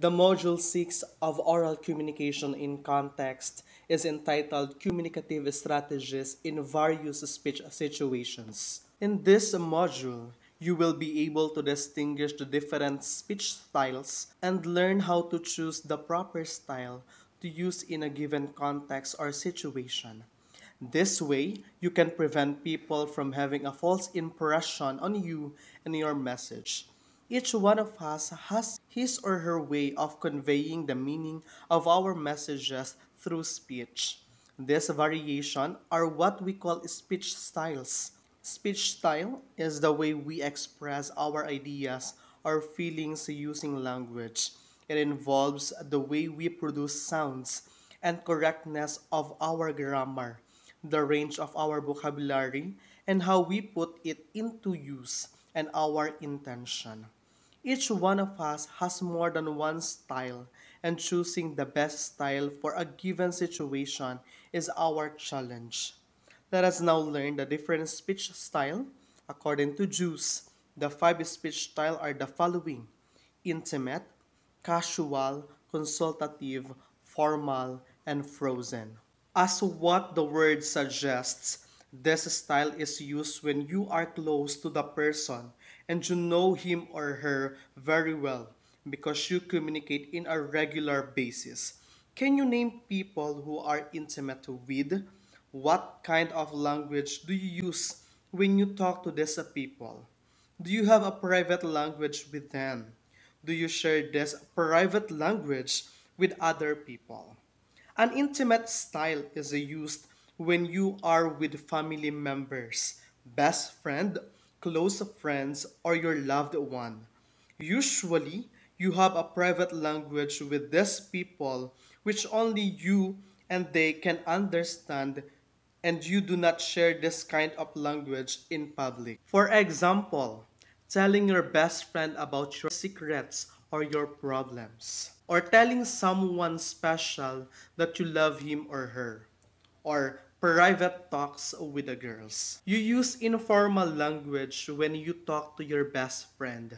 The Module 6 of Oral Communication in Context is entitled Communicative Strategies in Various Speech Situations. In this module, you will be able to distinguish the different speech styles and learn how to choose the proper style to use in a given context or situation. This way, you can prevent people from having a false impression on you and your message. Each one of us has his or her way of conveying the meaning of our messages through speech. This variation are what we call speech styles. Speech style is the way we express our ideas or feelings using language. It involves the way we produce sounds and correctness of our grammar, the range of our vocabulary, and how we put it into use, and our intention. Each one of us has more than one style, and choosing the best style for a given situation is our challenge. Let us now learn the different speech style. According to Juice, the five speech style are the following: intimate, casual, consultative, formal, and frozen. As what the word suggests, this style is used when you are close to the person and you know him or her very well because you communicate in a regular basis. Can you name people who are intimate with? What kind of language do you use when you talk to these people? Do you have a private language with them? Do you share this private language with other people? An intimate style is used when you are with family members, best friend, close friends, or your loved one. Usually, you have a private language with these people which only you and they can understand, and you do not share this kind of language in public. For example, telling your best friend about your secrets or your problems, or telling someone special that you love him or her, or private talks with the girls. You use informal language when you talk to your best friend.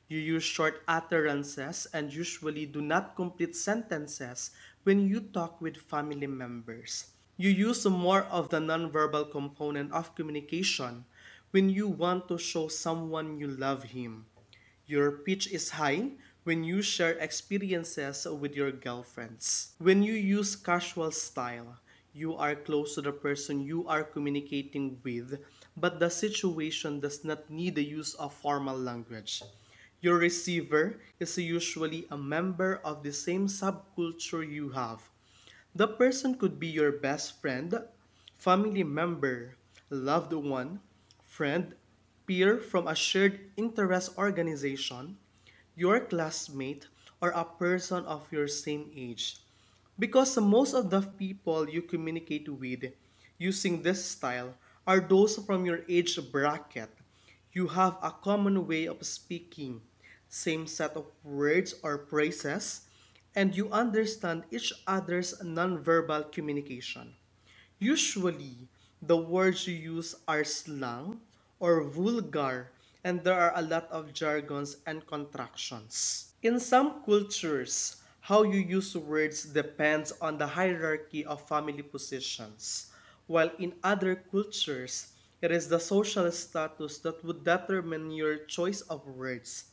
You use short utterances and usually do not complete sentences when you talk with family members. You use more of the nonverbal component of communication when you want to show someone you love him. Your pitch is high when you share experiences with your girlfriends. When you use casual style, you are close to the person you are communicating with, but the situation does not need the use of formal language. Your receiver is usually a member of the same subculture you have. The person could be your best friend, family member, loved one, friend, peer from a shared interest organization, your classmate, or a person of your same age. Because most of the people you communicate with using this style are those from your age bracket. You have a common way of speaking, same set of words or phrases, and you understand each other's nonverbal communication. Usually, the words you use are slang or vulgar, and there are a lot of jargons and contractions. In some cultures, how you use words depends on the hierarchy of family positions, while in other cultures, it is the social status that would determine your choice of words.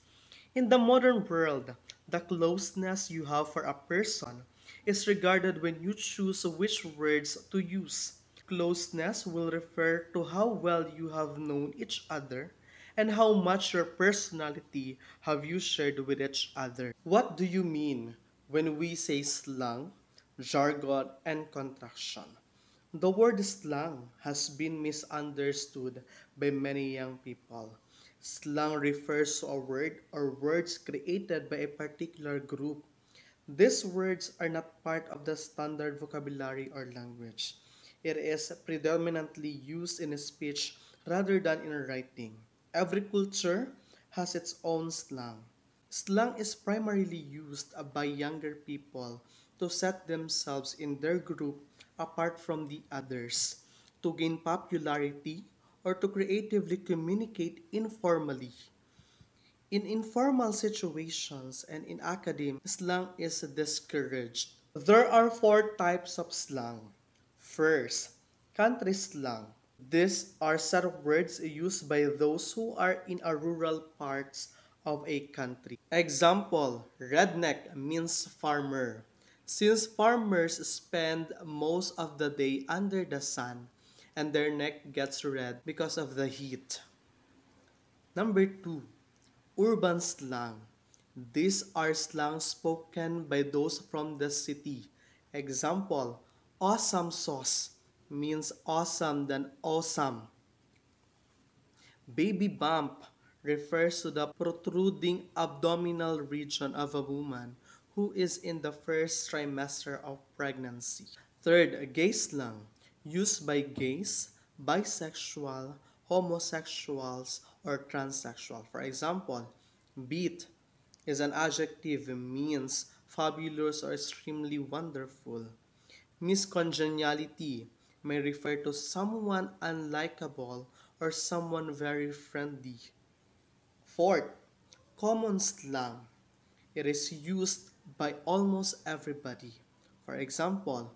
In the modern world, the closeness you have for a person is regarded when you choose which words to use. Closeness will refer to how well you have known each other and how much your personality have you shared with each other. What do you mean when we say slang, jargon, and contraction? The word slang has been misunderstood by many young people. Slang refers to a word or words created by a particular group. These words are not part of the standard vocabulary or language. It is predominantly used in speech rather than in writing. Every culture has its own slang. Slang is primarily used by younger people to set themselves in their group apart from the others, to gain popularity, or to creatively communicate informally. In informal situations and in academia, slang is discouraged. There are four types of slang. First, country slang. These are set of words used by those who are in a rural parts of a country. Example, redneck means farmer. Since farmers spend most of the day under the sun and their neck gets red because of the heat. Number two, urban slang. These are slang spoken by those from the city. Example, awesome sauce means awesome than awesome. Baby bump refers to the protruding abdominal region of a woman who is in the first trimester of pregnancy. Third, gay slang, used by gays, bisexual, homosexuals, or transsexual. For example, beat is an adjective means fabulous or extremely wonderful. Miscongeniality may refer to someone unlikable or someone very friendly. Fourth, common slang. It is used by almost everybody. For example,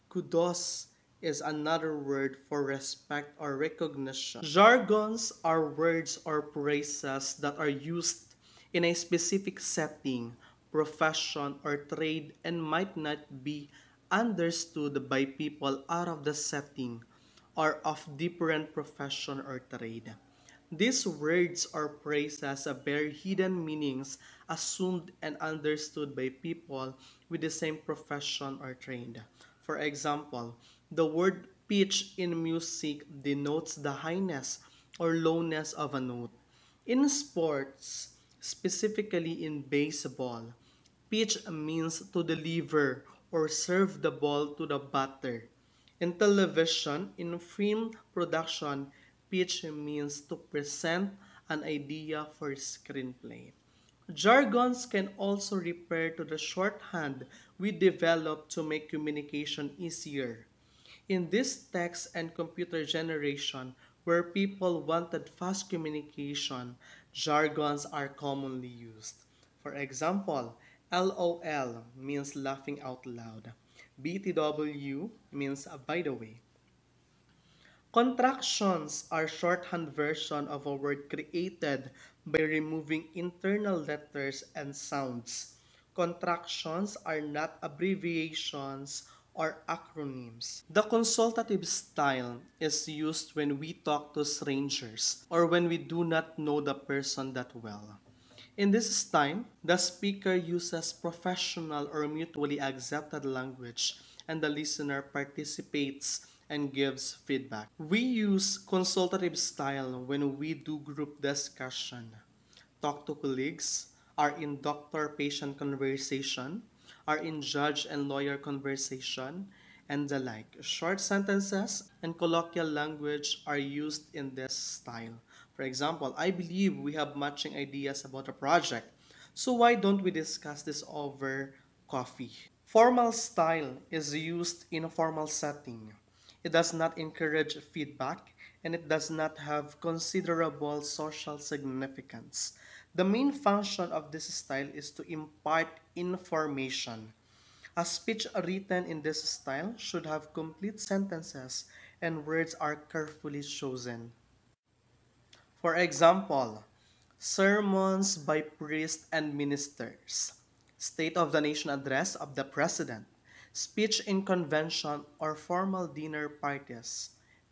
kudos is another word for respect or recognition. Jargons are words or phrases that are used in a specific setting, profession, or trade and might not be understood by people out of the setting or of different profession or trade. These words or phrases bear hidden meanings assumed and understood by people with the same profession or trade. For example, the word pitch in music denotes the highness or lowness of a note. In sports, specifically in baseball, pitch means to deliver or serve the ball to the batter. In television, in film production, pitch means to present an idea for screenplay. Jargons can also refer to the shorthand we developed to make communication easier. In this text and computer generation, where people wanted fast communication, jargons are commonly used. For example, LOL means laughing out loud. BTW means by the way. Contractions are shorthand version of a word created by removing internal letters and sounds. Contractions are not abbreviations or acronyms. The consultative style is used when we talk to strangers or when we do not know the person that well. In this style, the speaker uses professional or mutually accepted language and the listener participates and gives feedback. We use consultative style when we do group discussion, talk to colleagues, are in doctor-patient conversation, are in judge and lawyer conversation, and the like. Short sentences and colloquial language are used in this style. For example, I believe we have matching ideas about a project. So why don't we discuss this over coffee? Formal style is used in a formal setting. It does not encourage feedback and it does not have considerable social significance. The main function of this style is to impart information. A speech written in this style should have complete sentences and words are carefully chosen. For example, sermons by priests and ministers, State of the Nation address of the President, speech in convention or formal dinner parties,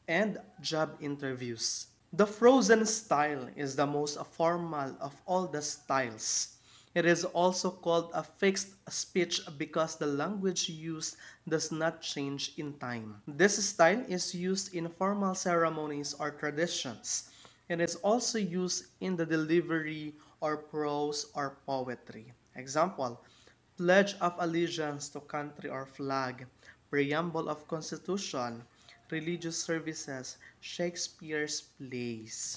and job interviews. The frozen style is the most formal of all the styles. It is also called a fixed speech because the language used does not change in time. This style is used in formal ceremonies or traditions. It is also used in the delivery or prose or poetry. Example, Pledge of Allegiance to Country or Flag, Preamble of Constitution, Religious Services, Shakespeare's Plays.